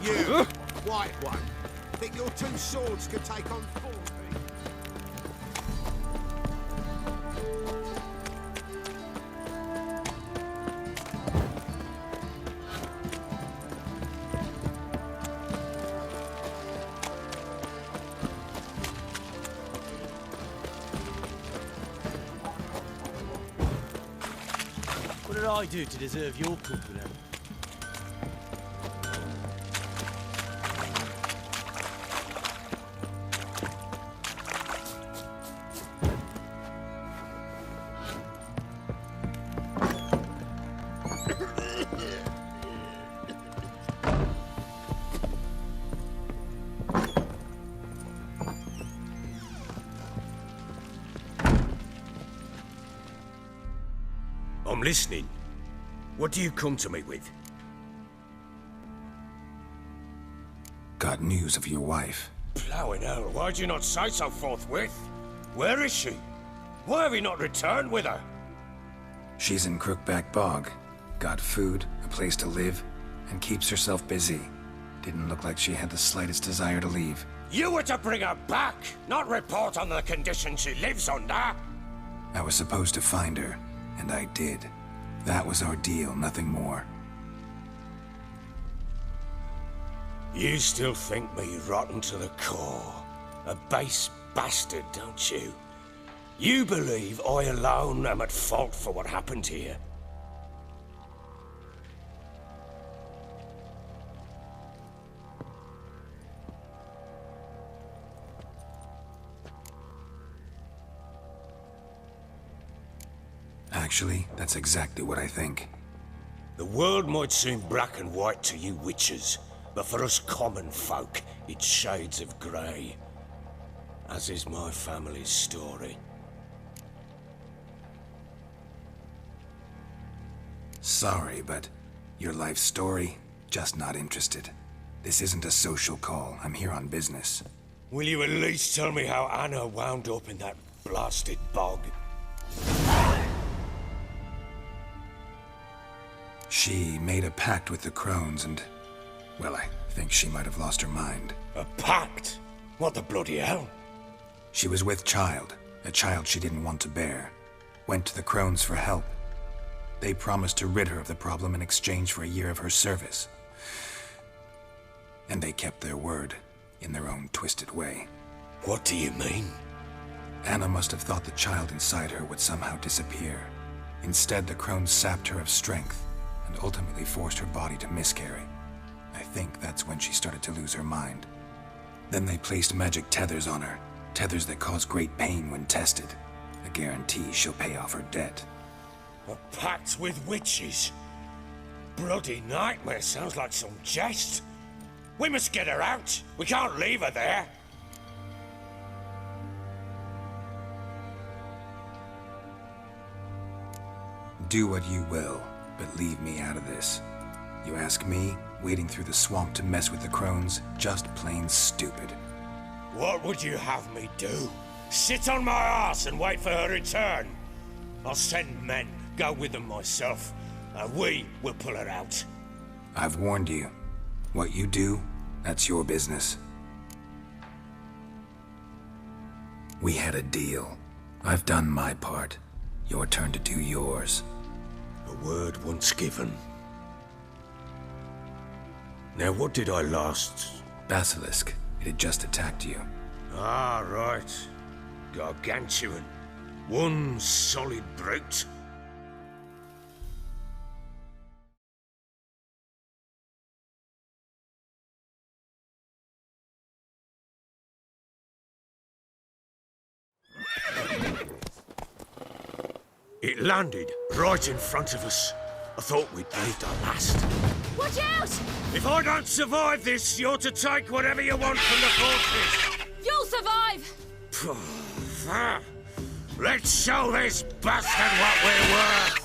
You, white one, think your two swords could take on 40? What did I do to deserve your company? I'm listening. What do you come to me with? Got news of your wife. Plowing hell, why'd you not say so forthwith? Where is she? Why have you not returned with her? She's in Crookback Bog. Got food, a place to live, and keeps herself busy. Didn't look like she had the slightest desire to leave. You were to bring her back, not report on the conditions she lives under. I was supposed to find her, and I did. That was our deal, nothing more. You still think me rotten to the core. A base bastard, don't you? You believe I alone am at fault for what happened here. Actually, that's exactly what I think. The world might seem black and white to you witches, but for us common folk, it's shades of grey. As is my family's story. Sorry, but your life story, just not interested. This isn't a social call. I'm here on business. Will you at least tell me how Anna wound up in that blasted bog? She made a pact with the crones and... well, I think she might have lost her mind. A pact? What the bloody hell? She was with child, a child she didn't want to bear. Went to the crones for help. They promised to rid her of the problem in exchange for a year of her service. And they kept their word, in their own twisted way. What do you mean? Anna must have thought the child inside her would somehow disappear. Instead, the crones sapped her of strength, and ultimately forced her body to miscarry. I think that's when she started to lose her mind. Then they placed magic tethers on her, tethers that cause great pain when tested. A guarantee she'll pay off her debt. A pact with witches? Bloody nightmare, sounds like some jest. We must get her out. We can't leave her there. Do what you will, but leave me out of this. You ask me, wading through the swamp to mess with the crones, just plain stupid. What would you have me do? Sit on my ass and wait for her return? I'll send men, go with them myself, and we will pull her out. I've warned you. What you do, that's your business. We had a deal. I've done my part. Your turn to do yours. A word once given. Now what did I last... Basilisk. It had just attacked you. Ah, right. Gargantuan. One solid brute. It landed right in front of us. I thought we'd breathed our last. Watch out! If I don't survive this, you're to take whatever you want from the fortress. You'll survive! Let's show this bastard what we're worth!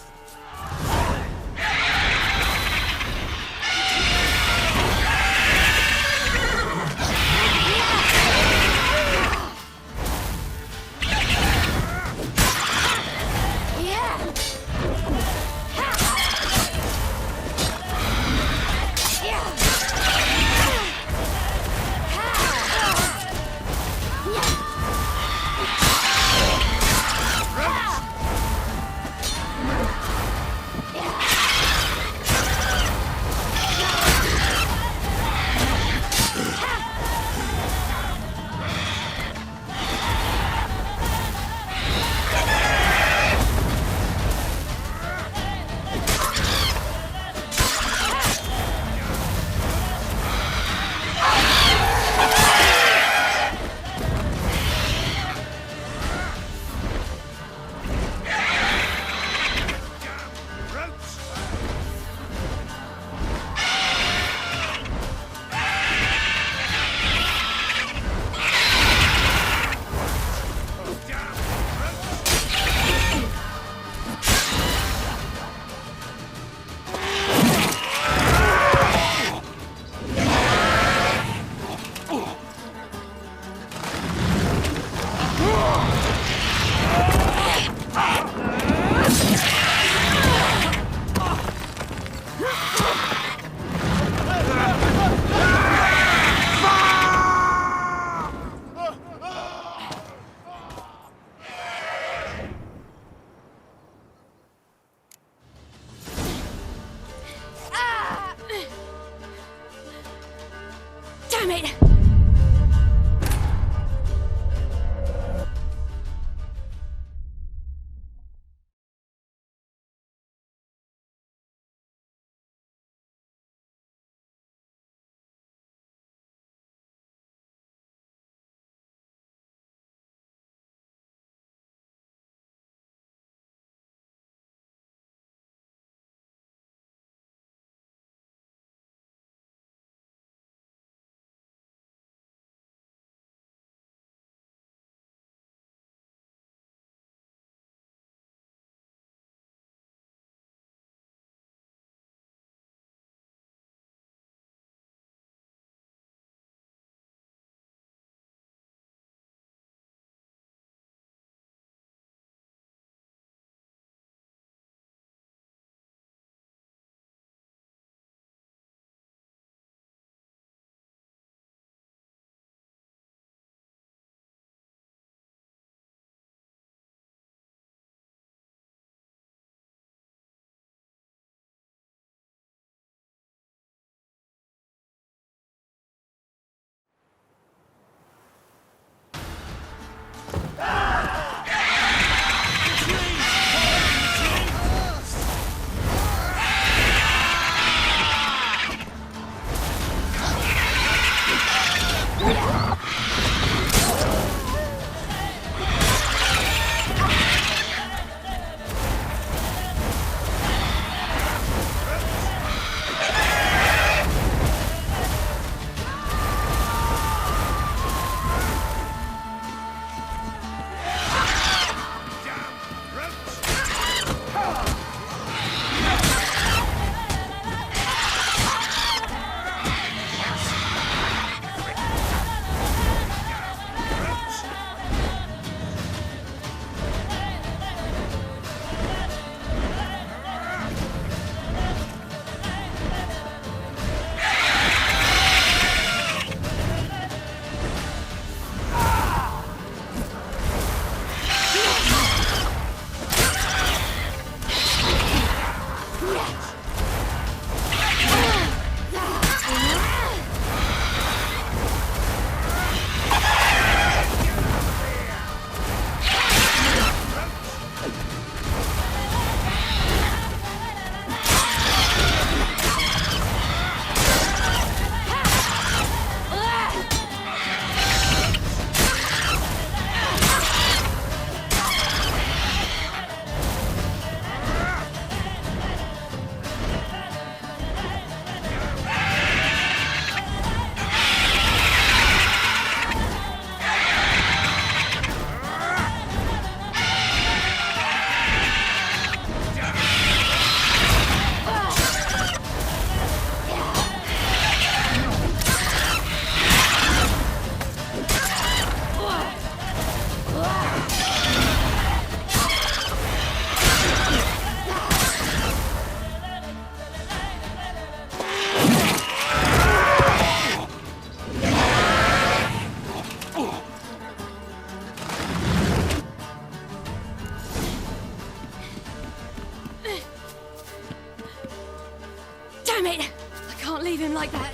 him like that.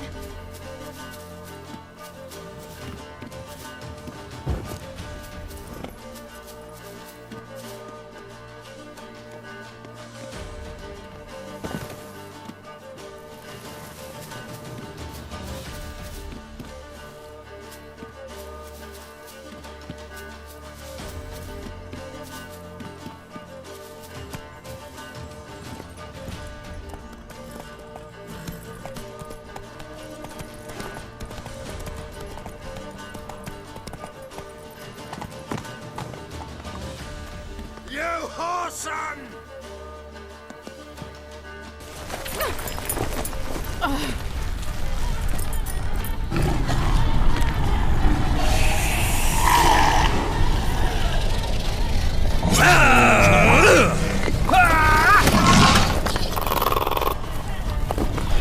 You whoreson!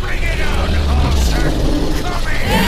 Bring it on, whoreson! Come here!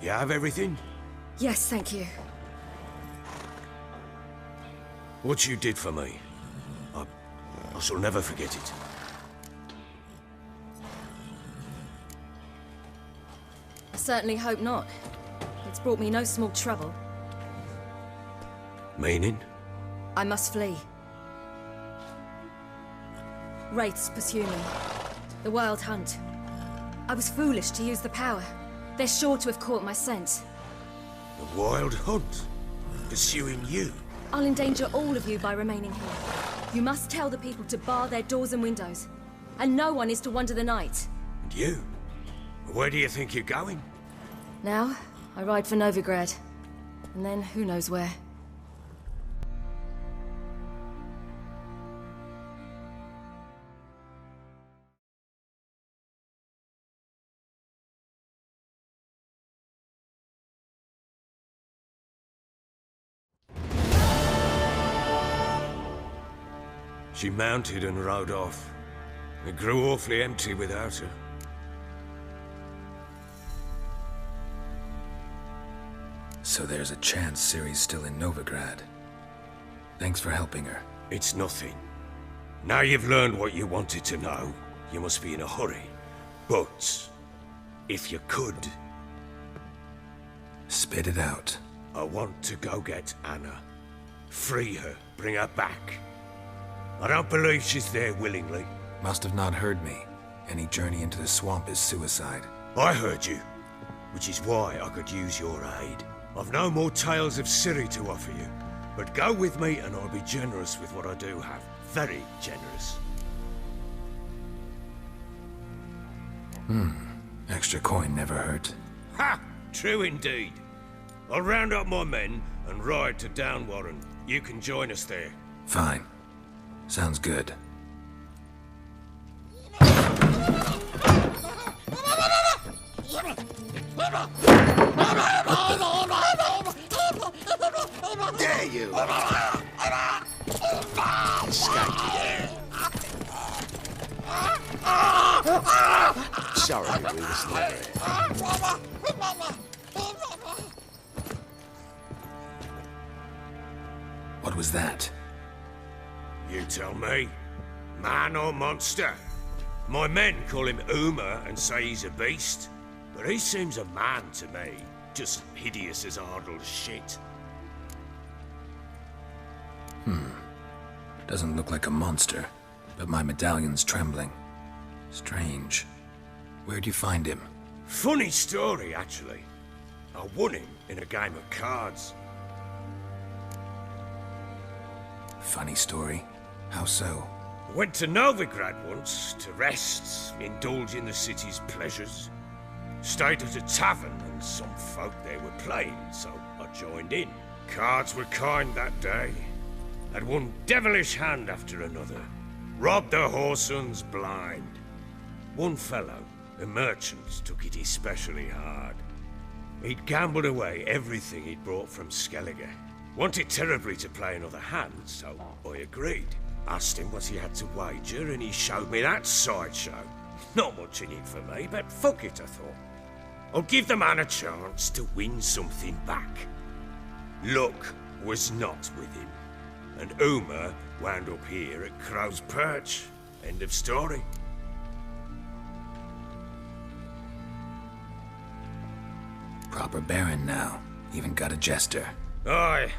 You have everything? Yes, thank you. What you did for me, I shall never forget it. I certainly hope not. It's brought me no small trouble. Meaning? I must flee. Wraiths pursue me. The Wild Hunt. I was foolish to use the power. They're sure to have caught my scent. The Wild Hunt? Pursuing you? I'll endanger all of you by remaining here. You must tell the people to bar their doors and windows. And no one is to wander the night. And you? Where do you think you're going? Now, I ride for Novigrad. And then, who knows where. She mounted and rode off. It grew awfully empty without her. So there's a chance Ciri's still in Novigrad. Thanks for helping her. It's nothing. Now you've learned what you wanted to know, you must be in a hurry. But, if you could... Spit it out. I want to go get Anna. Free her, bring her back. I don't believe she's there willingly. Must have not heard me. Any journey into the swamp is suicide. I heard you, which is why I could use your aid. I've no more tales of Ciri to offer you, but go with me and I'll be generous with what I do have. Very generous. Extra coin never hurt. Ha! True indeed. I'll round up my men and ride to Downwarren. You can join us there. Fine. Sounds good. Dare you! Escape. Sorry, we was late. What was that? You tell me. Man or monster? My men call him Uma and say he's a beast. But he seems a man to me. Just hideous as Ardle's shit. Doesn't look like a monster, but my medallion's trembling. Strange. Where'd you find him? Funny story, actually. I won him in a game of cards. Funny story? How so? I went to Novigrad once to rest, indulge in the city's pleasures. Stayed at a tavern and some folk there were playing, so I joined in. Cards were kind that day. Had one devilish hand after another. Robbed the whoresons blind. One fellow, a merchant, took it especially hard. He'd gambled away everything he'd brought from Skellige. Wanted terribly to play another hand, so I agreed. Asked him what he had to wager, and he showed me that sideshow. Not much in it for me, but fuck it, I thought. I'll give the man a chance to win something back. Luck was not with him, and Uma wound up here at Crow's Perch. End of story. Proper baron now. Even got a jester. Aye,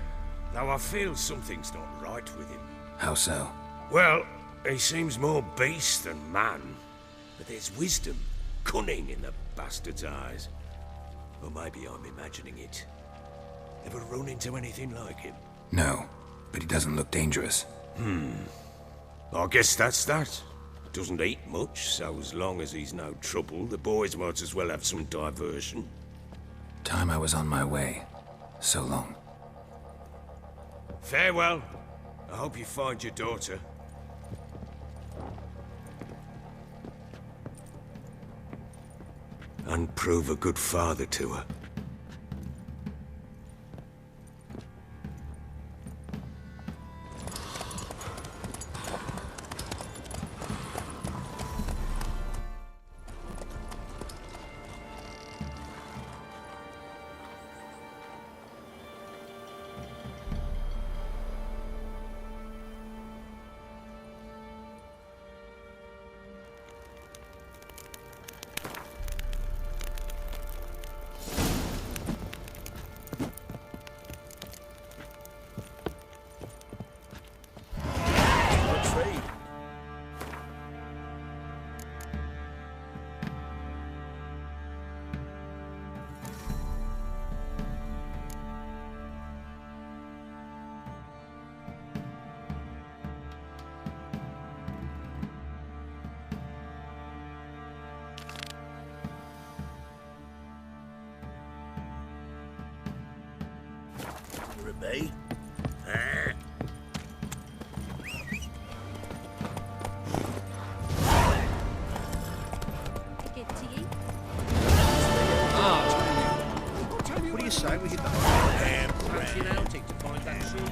though I feel something's not right with him. How so? Well, he seems more beast than man, but there's wisdom, cunning in the bastard's eyes. Or maybe I'm imagining it. Ever run into anything like him? No, but he doesn't look dangerous. I guess that's that. Doesn't eat much, so as long as he's no trouble, the boys might as well have some diversion. Time I was on my way. So long. Farewell. I hope you find your daughter. And prove a good father to her. Me? Good to you. What do you say we hit the fancy an outing to find that shit?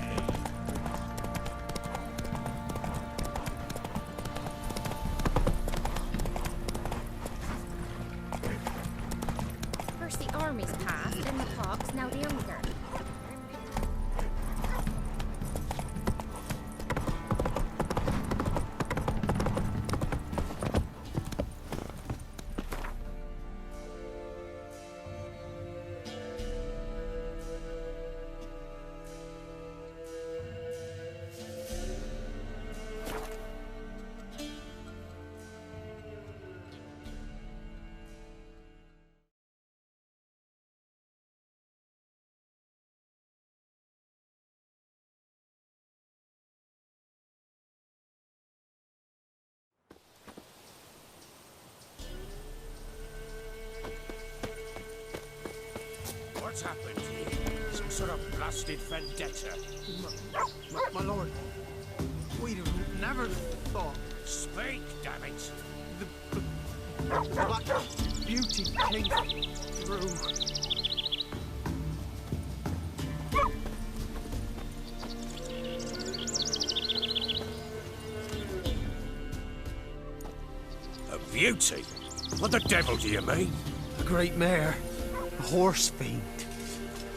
First the army's passed, then the pox, now the hunger. What's happened here? Some sort of blasted vendetta. My lord, we'd have never thought Speak, damn it! the Black Beauty came through. A beauty? What the devil do you mean? A great mare. A horse fiend.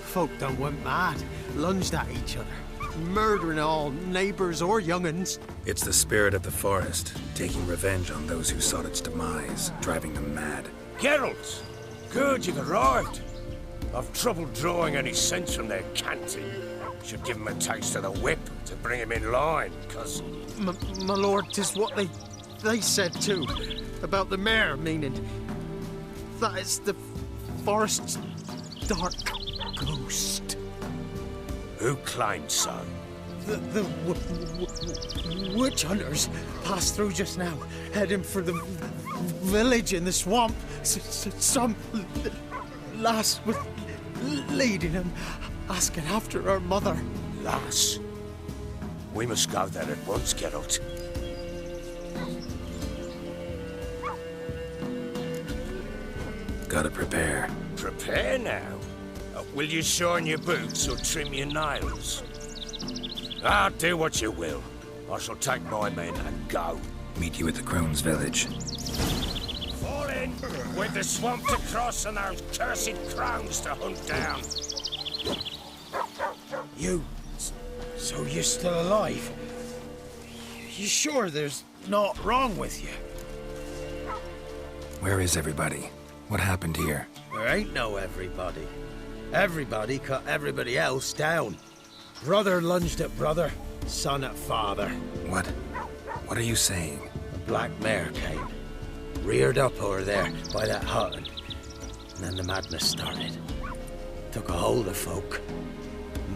Folk done went mad, lunged at each other, murdering all neighbours or young'uns. It's the spirit of the forest, taking revenge on those who sought its demise, driving them mad. Geralt! Good, you've arrived. I've trouble drawing any sense from their canting. Should give 'em a taste of the whip to bring 'em in line, 'cause... My lord, 'tis what they said too, about the mare, meaning that it's the forest's dark ghost. Who claimed so? The witch hunters passed through just now, heading for the village in the swamp. Some lass was leading them, asking after her mother. Lass? We must go there at once, Geralt. Gotta prepare. Prepare now? Will you shine your boots or trim your nails? Do what you will. I shall take my men and go. Meet you at the Crone's village. Fall in! With the swamp to cross and those cursed crones to hunt down. You... So you're still alive? You sure there's naught wrong with you? Where is everybody? What happened here? There ain't no everybody. Everybody cut everybody else down. Brother lunged at brother, son at father. What? What are you saying? A black mare came, reared up over there by that hut, and then the madness started. Took a hold of folk.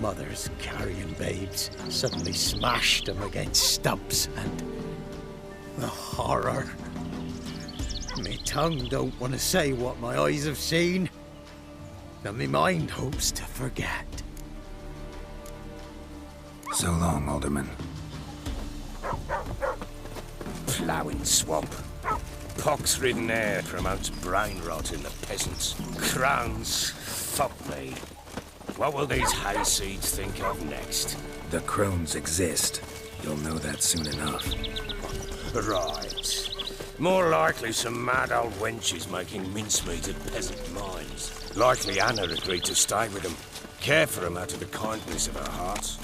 Mothers carrying babes suddenly smashed them against stumps, and the horror. My tongue don't want to say what my eyes have seen, and my mind hopes to forget. So long, Alderman. Ploughing swamp. Pox-ridden air promotes brain rot in the peasants. Crones, fuck me. What will these hayseeds think of next? The Crones exist. You'll know that soon enough. Right. More likely some mad old wenches making mincemeat at peasant mines. Likely Anna agreed to stay with them. Care for them out of the kindness of her heart.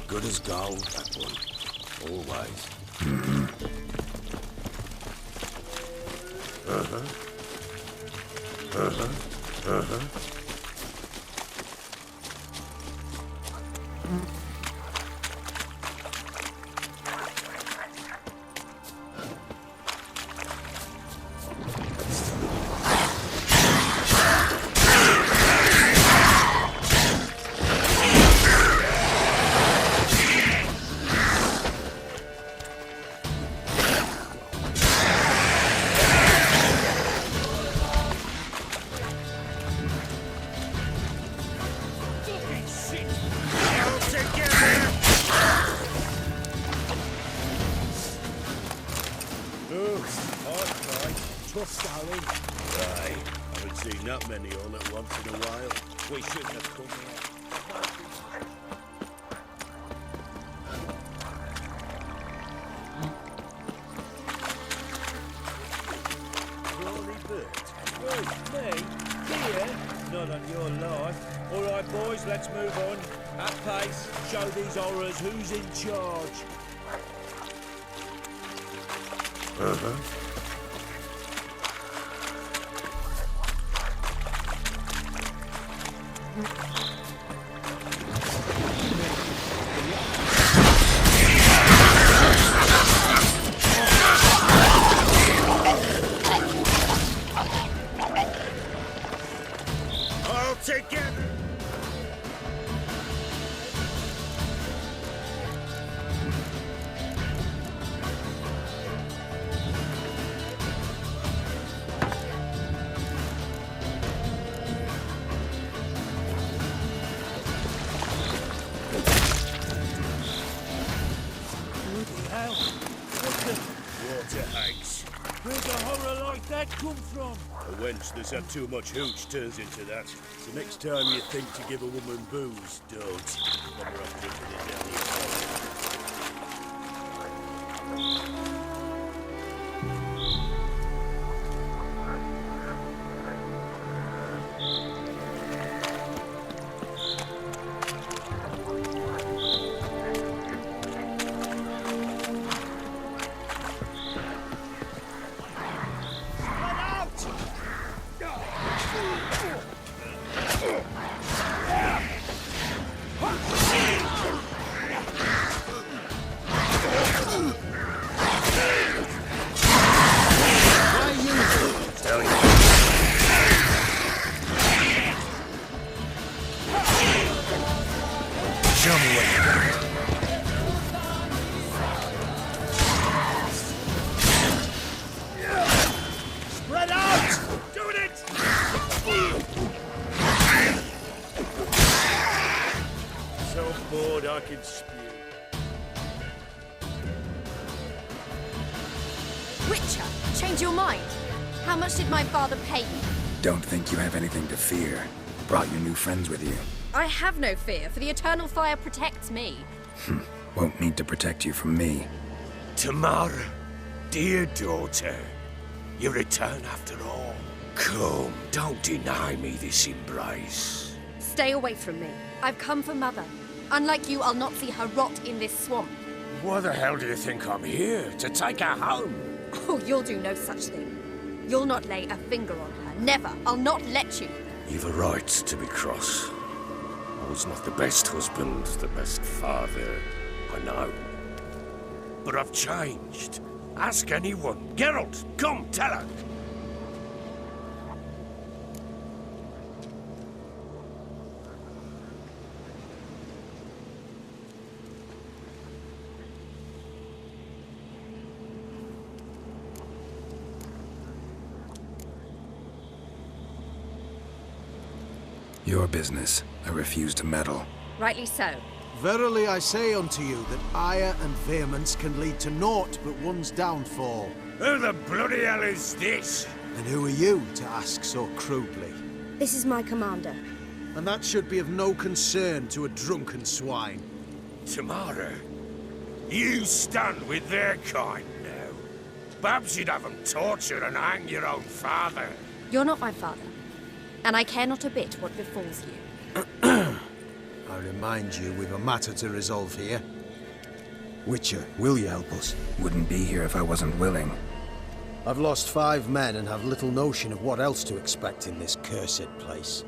Good as gold, that one. Always. Mm-hmm. Not many all at once in a while. We shouldn't have come here. Crawly bird. Oh, me? Here? Not on your life. All right, boys, let's move on. At pace, show these horrors who's in charge. All together! Where'd a horror like that come from? A wench that's had too much hooch turns into that. So next time you think to give a woman booze, don't. Better off drinking it down yourself. So bored I can spew. Witcher, change your mind. How much did my father pay you? Don't think you have anything to fear. Brought your new friends with you. I have no fear, for the eternal fire protects me. Won't need to protect you from me. Tamara, dear daughter, you return after all. Come, don't deny me this embrace. Stay away from me. I've come for Mother. Unlike you, I'll not see her rot in this swamp. Why the hell do you think I'm here? To take her home? Oh, you'll do no such thing. You'll not lay a finger on her. Never. I'll not let you. You've a right to be cross. I was not the best husband, the best father, I know. But I've changed. Ask anyone. Geralt, come, tell her. Your business. I refuse to meddle. Rightly so. Verily I say unto you that ire and vehemence can lead to naught but one's downfall. Who the bloody hell is this? And who are you to ask so crudely? This is my commander. And that should be of no concern to a drunken swine. Tamara, you stand with their kind now. Perhaps you'd have them torture and hang your own father. You're not my father. And I care not a bit what befalls you. I remind you, we've a matter to resolve here. Witcher, will you help us? Wouldn't be here if I wasn't willing. I've lost 5 men and have little notion of what else to expect in this cursed place.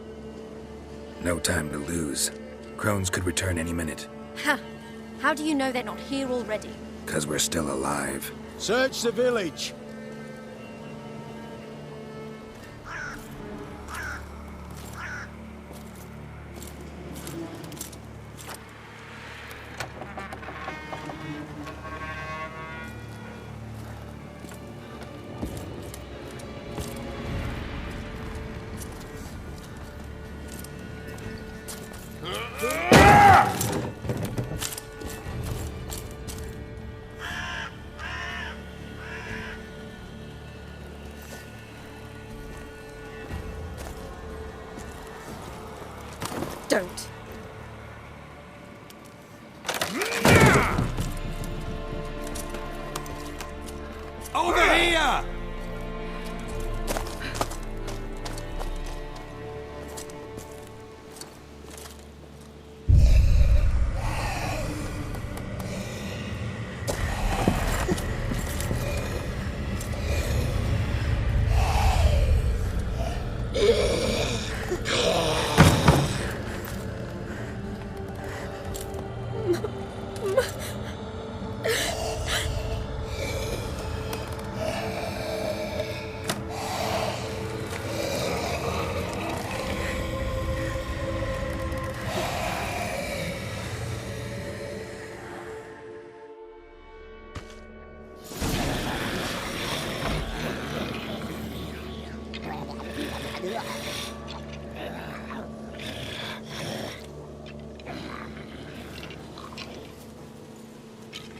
No time to lose. Crones could return any minute. Ha! How do you know they're not here already? 'Cause we're still alive. Search the village! Don't. Over here!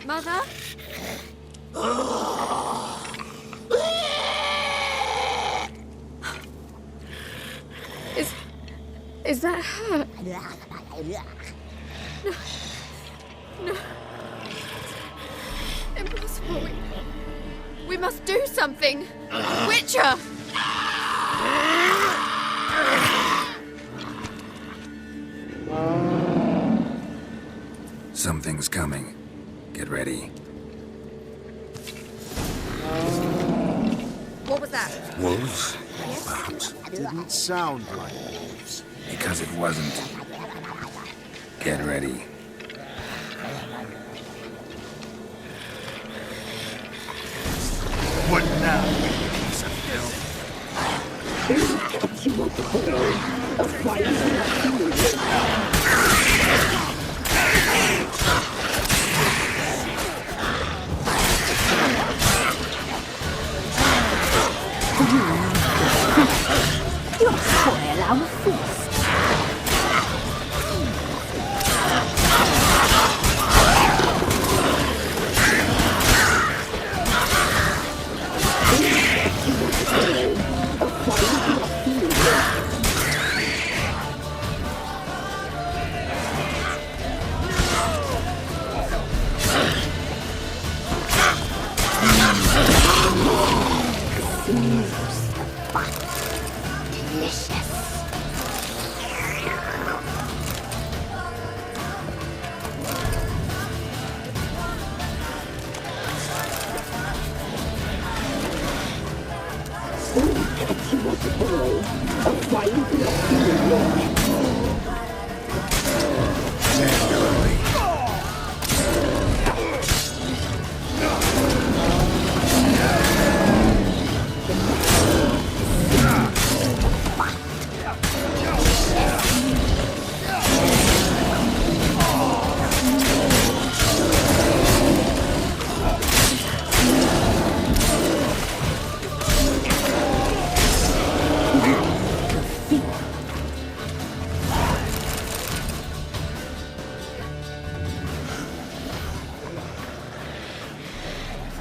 Mother? Is that her? No. Impossible. We must do something. Witcher! Something's coming. Get ready. What was that? Wolves? Yes? Perhaps. Didn't sound like wolves. Because it wasn't. Get ready. What now, you piece of filth? You're Schneller am Fuß.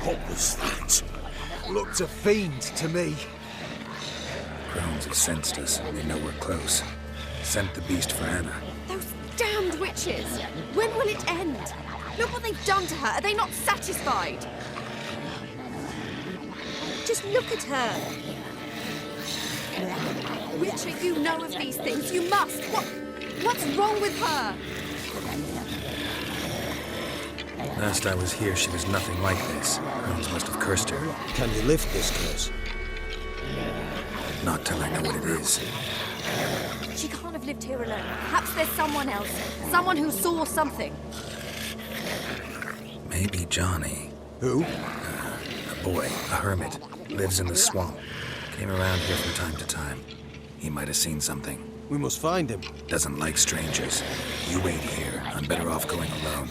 What was that? Looked a fiend to me. Crones have sensed us. They know we're close. Sent the beast for Anna. Those damned witches! When will it end? Look what they've done to her. Are they not satisfied? Just look at her. Witcher, you know of these things. You must. What's wrong with her? Last I was here, she was nothing like this. Crones must have cursed her. Can you lift this curse? Not till I know what it is. She can't have lived here alone. Perhaps there's someone else. Someone who saw something. Maybe Johnny. Who? A boy, a hermit. Lives in the swamp. Came around here from time to time. He might have seen something. We must find him. Doesn't like strangers. You wait here. I'm better off going alone.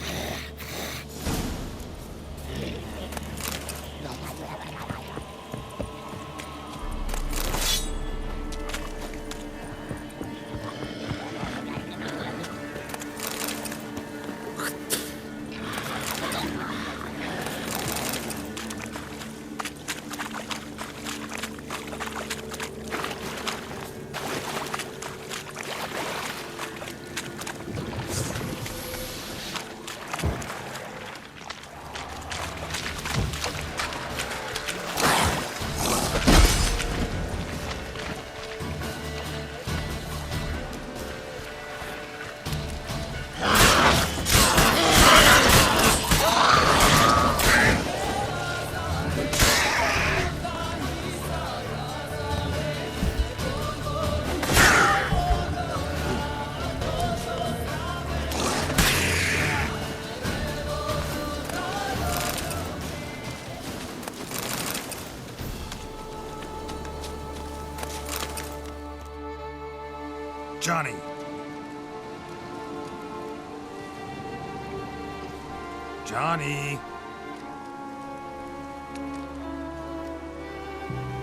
Johnny! Johnny!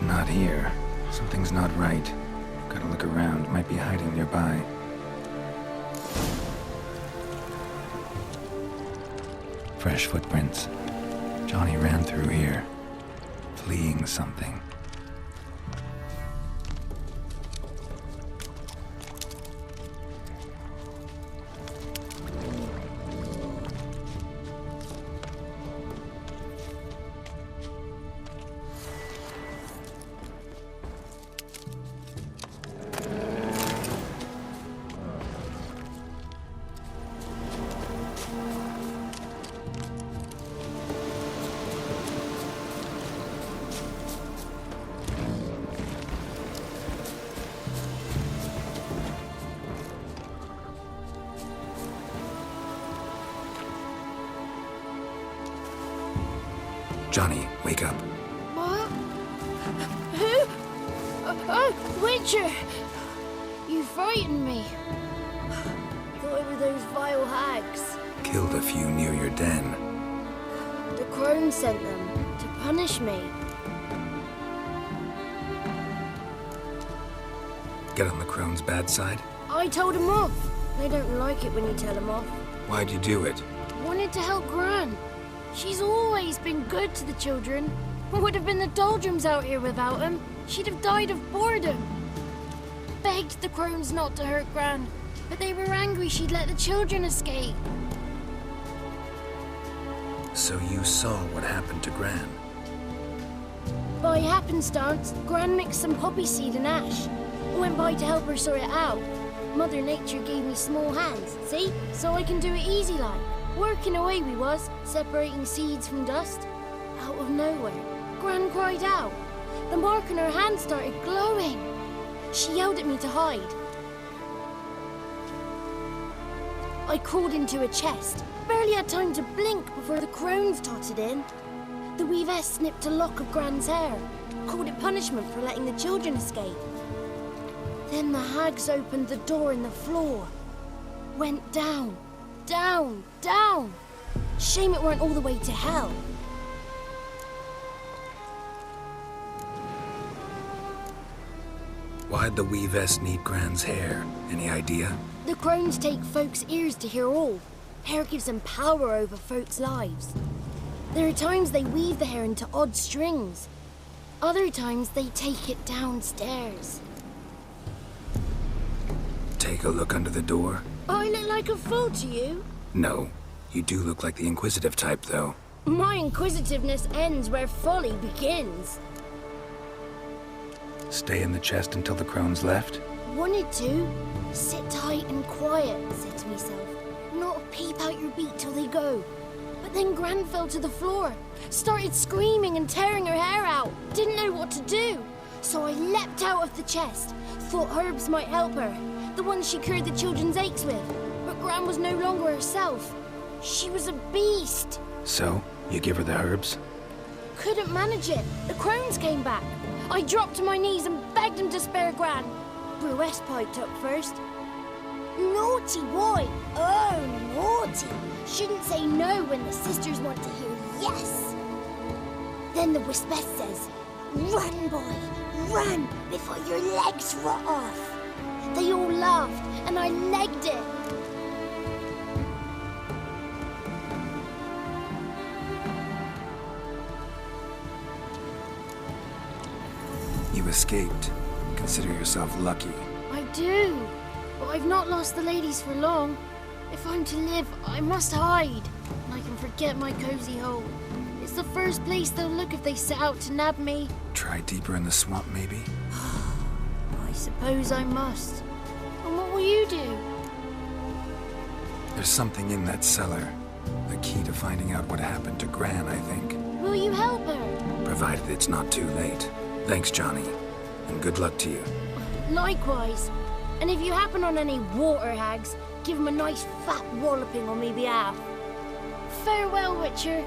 Not here. Something's not right. Gotta look around. Might be hiding nearby. Fresh footprints. Johnny ran through here, fleeing something. Johnny, wake up. What? Who? Oh, Witcher! You frightened me. Thought it were those vile hags. Killed a few near your den. The crone sent them to punish me. Get on the crone's bad side? I told him off. They don't like it when you tell them off. Why'd you do it? Wanted to help Gran. She's always been good to the children. Would have been the doldrums out here without him. She'd have died of boredom. Begged the crones not to hurt Gran, but they were angry she'd let the children escape. So you saw what happened to Gran? By happenstance, Gran mixed some poppy seed and ash. Went by to help her sort it out. Mother Nature gave me small hands, see? So I can do it easy like. Working away we was, separating seeds from dust. Out of nowhere, Gran cried out. The mark on her hand started glowing. She yelled at me to hide. I crawled into a chest. Barely had time to blink before the crones tottered in. The weavess snipped a lock of Gran's hair, called it punishment for letting the children escape. Then the hags opened the door in the floor. Went down, down, down. Shame it weren't all the way to hell. Why'd the weavess need Gran's hair? Any idea? The crones take folks' ears to hear all. Hair gives them power over folks' lives. There are times they weave the hair into odd strings. Other times they take it downstairs. Take a look under the door? I look like a fool to you? No. You do look like the inquisitive type, though. My inquisitiveness ends where folly begins. Stay in the chest until the crones left? Wanted to. Sit tight and quiet, said to myself. Not peep out your beat till they go. But then Gran fell to the floor. Started screaming and tearing her hair out. Didn't know what to do. So I leapt out of the chest. Thought herbs might help her. The ones she cured the children's aches with. But Gran was no longer herself. She was a beast. So, you give her the herbs? Couldn't manage it. The crones came back. I dropped to my knees and begged them to spare Gran. Brewess piped up first. Naughty boy. Oh, naughty. Shouldn't say no when the sisters want to hear yes. Then the Wispess says, run, boy, run before your legs rot off. They all laughed, and I legged it. You escaped. Consider yourself lucky. I do, but I've not lost the ladies for long. If I'm to live, I must hide. And I can forget my cozy hole. It's the first place they'll look if they set out to nab me. Try deeper in the swamp, maybe? I suppose I must. And what will you do? There's something in that cellar. The key to finding out what happened to Gran, I think. Will you help her? Provided it's not too late. Thanks, Johnny. And good luck to you. Likewise. And if you happen on any water hags, give them a nice fat walloping on me behalf. Farewell, Witcher.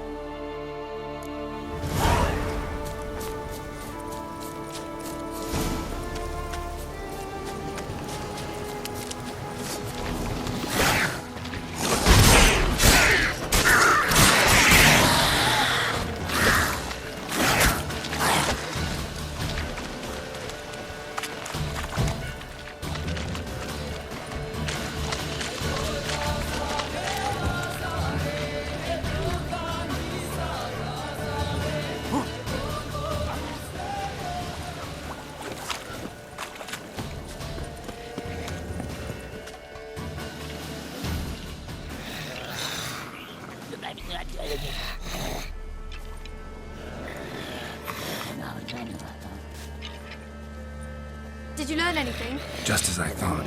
Did you learn anything? Just as I thought.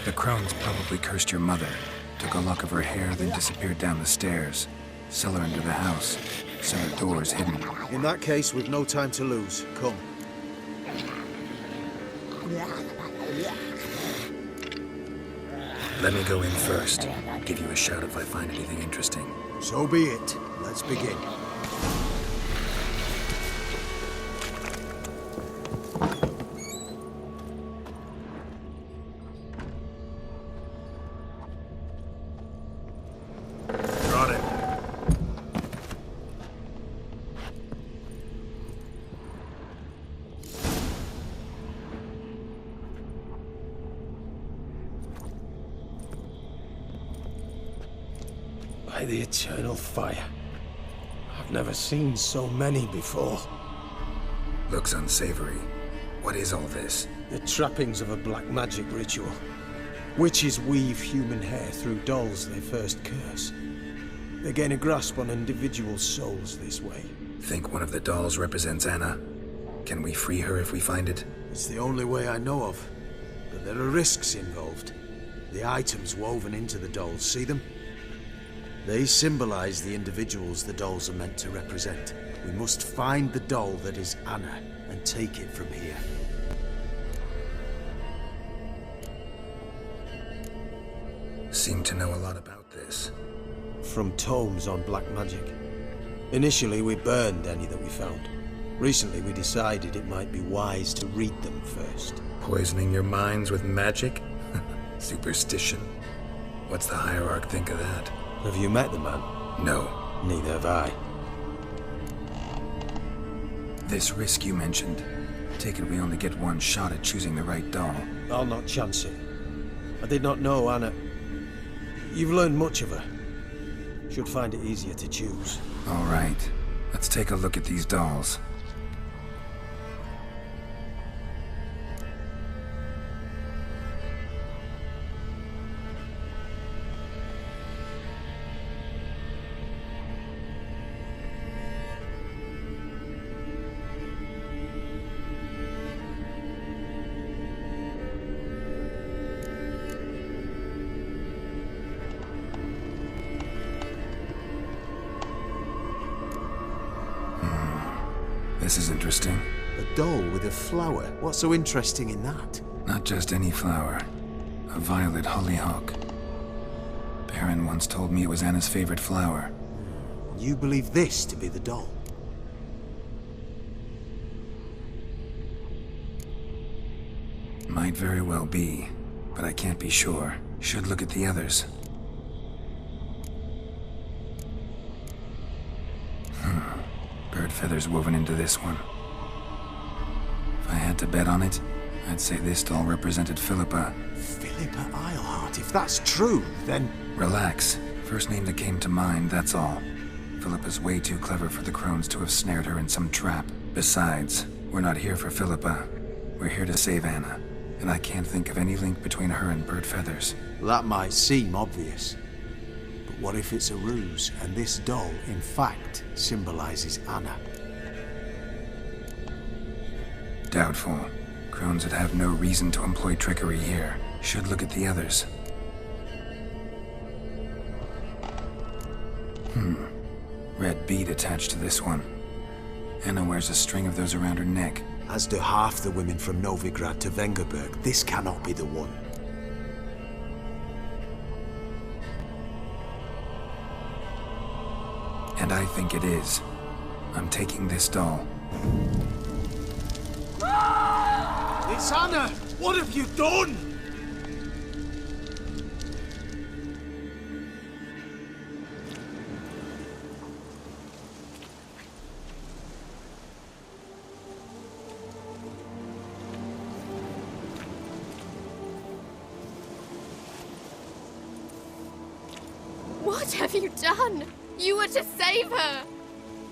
The crones probably cursed your mother. Took a lock of her hair, then disappeared down the stairs. Cellar into the house. Cellar doors hidden. In that case, we've no time to lose. Come. Let me go in first. Give you a shout if I find anything interesting. So be it. Let's begin. Got it. By the eternal fire. I've never seen so many before. Looks unsavory. What is all this? The trappings of a black magic ritual. Witches weave human hair through dolls they first curse. They gain a grasp on individual souls this way. Think one of the dolls represents Anna? Can we free her if we find it? It's the only way I know of. But there are risks involved. The items woven into the dolls, see them? They symbolize the individuals the dolls are meant to represent. We must find the doll that is Anna and take it from here. Seem to know a lot about this. From tomes on black magic. Initially, we burned any that we found. Recently, we decided it might be wise to read them first. Poisoning your minds with magic? Superstition. What's the Hierarch think of that? Have you met the man? No. Neither have I. This risk you mentioned. Take it we only get one shot at choosing the right doll. I'll not chance it. I did not know Anna. You've learned much of her. Should find it easier to choose. All right. Let's take a look at these dolls. This is interesting. A doll with a flower. What's so interesting in that? Not just any flower. A violet hollyhock. Baron once told me it was Anna's favorite flower. You believe this to be the doll? Might very well be, but I can't be sure. Should look at the others. Bird feathers woven into this one. If I had to bet on it, I'd say this doll represented Philippa. Philippa Eilhart. If that's true, then... Relax. First name that came to mind, that's all. Philippa's way too clever for the crones to have snared her in some trap. Besides, we're not here for Philippa. We're here to save Anna. And I can't think of any link between her and bird feathers. That might seem obvious. But what if it's a ruse, and this doll, in fact, symbolizes Anna? Doubtful. Crones would have no reason to employ trickery here. Should look at the others. Red bead attached to this one. Anna wears a string of those around her neck. As do half the women from Novigrad to Vengerberg. This cannot be the one. And I think it is. I'm taking this doll. It's Anna! What have you done? What have you done? You were to save her!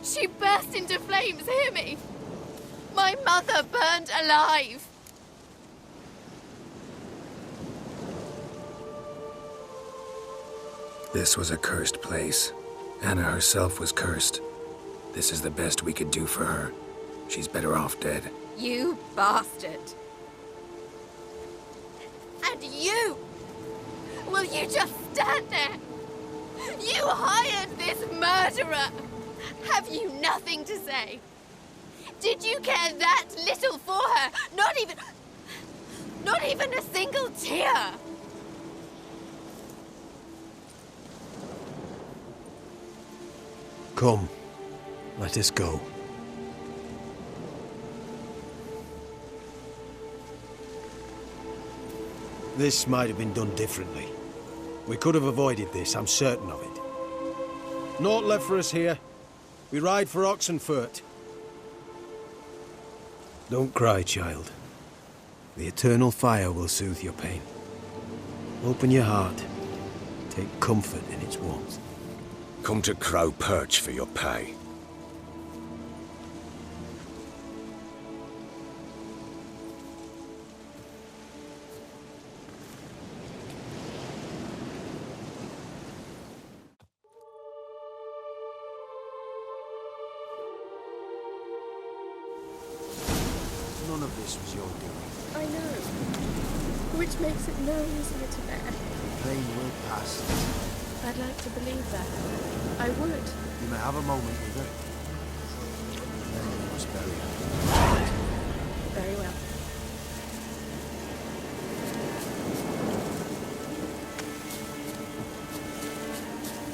She burst into flames, hear me! My mother burned alive! This was a cursed place. Anna herself was cursed. This is the best we could do for her. She's better off dead. You bastard! And you! Will you just stand there? You hired this murderer! Have you nothing to say? Did you care that little for her? Not even a single tear! Come, let us go. This might have been done differently. We could have avoided this, I'm certain of it. Naught left for us here. We ride for Oxenfurt. Don't cry, child. The eternal fire will soothe your pain. Open your heart. Take comfort in its warmth. Come to Crow Perch for your pay. None of this was your doing. I know. Which makes it no easier to bear. The pain will pass. I'd like to believe that. I would. You may have a moment with her. Then we must bury her. Very well.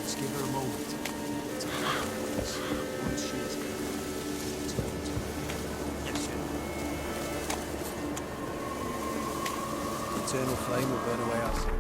Let's give her a moment. Once she is eternal flame will burn away our sin.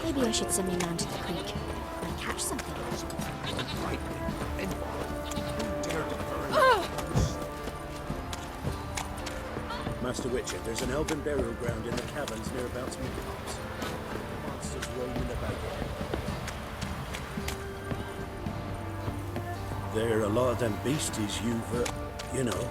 Maybe I should send me man to the creek and catch something. Master Witcher, there's an elven burial ground in the caverns nearabouts Midgard. Monsters roaming about there. There are a lot of them beasties you've, you know.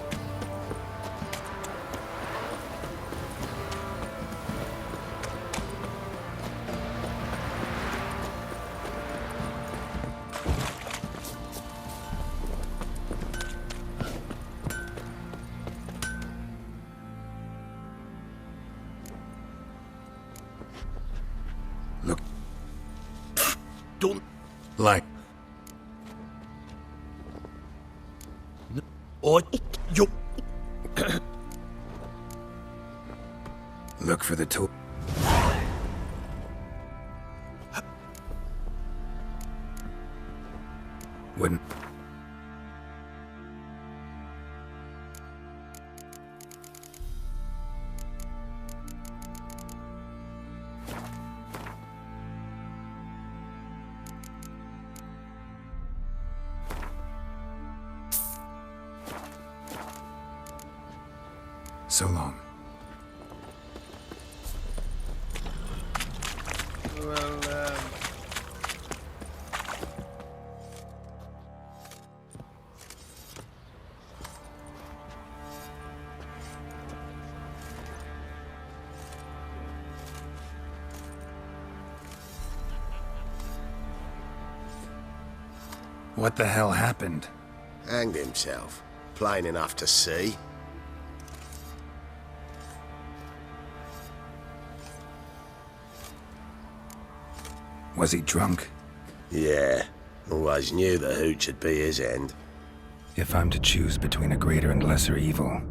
Look. Don't... Like, Or... You... look for the tool. Wouldn't. So long. Well, What the hell happened? Hanged himself. Plain enough to see. Was he drunk? Yeah. Always knew the hooch would be his end. If I'm to choose between a greater and lesser evil,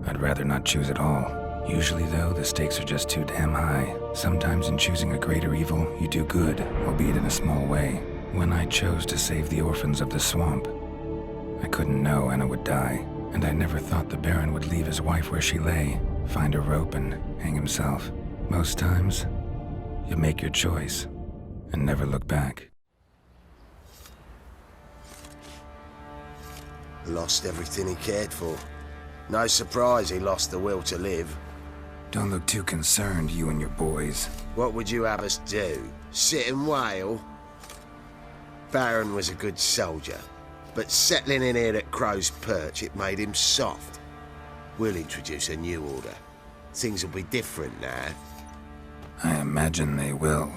I'd rather not choose at all. Usually, though, the stakes are just too damn high. Sometimes in choosing a greater evil, you do good, albeit in a small way. When I chose to save the orphans of the swamp, I couldn't know Anna would die, and I never thought the Baron would leave his wife where she lay, find a rope and hang himself. Most times, you make your choice and never look back. Lost everything he cared for. No surprise he lost the will to live. Don't look too concerned, you and your boys. What would you have us do? Sit and wail? Baron was a good soldier, but settling in here at Crow's Perch, it made him soft. We'll introduce a new order. Things will be different now. I imagine they will.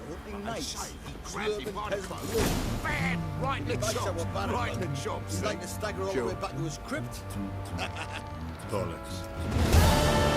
Looking nice. Slurping peasant blood. Bad! Right in the Nice chops! our bad Right in the blood. chops! He'd like to stagger all the way back to his crypt. Bollocks.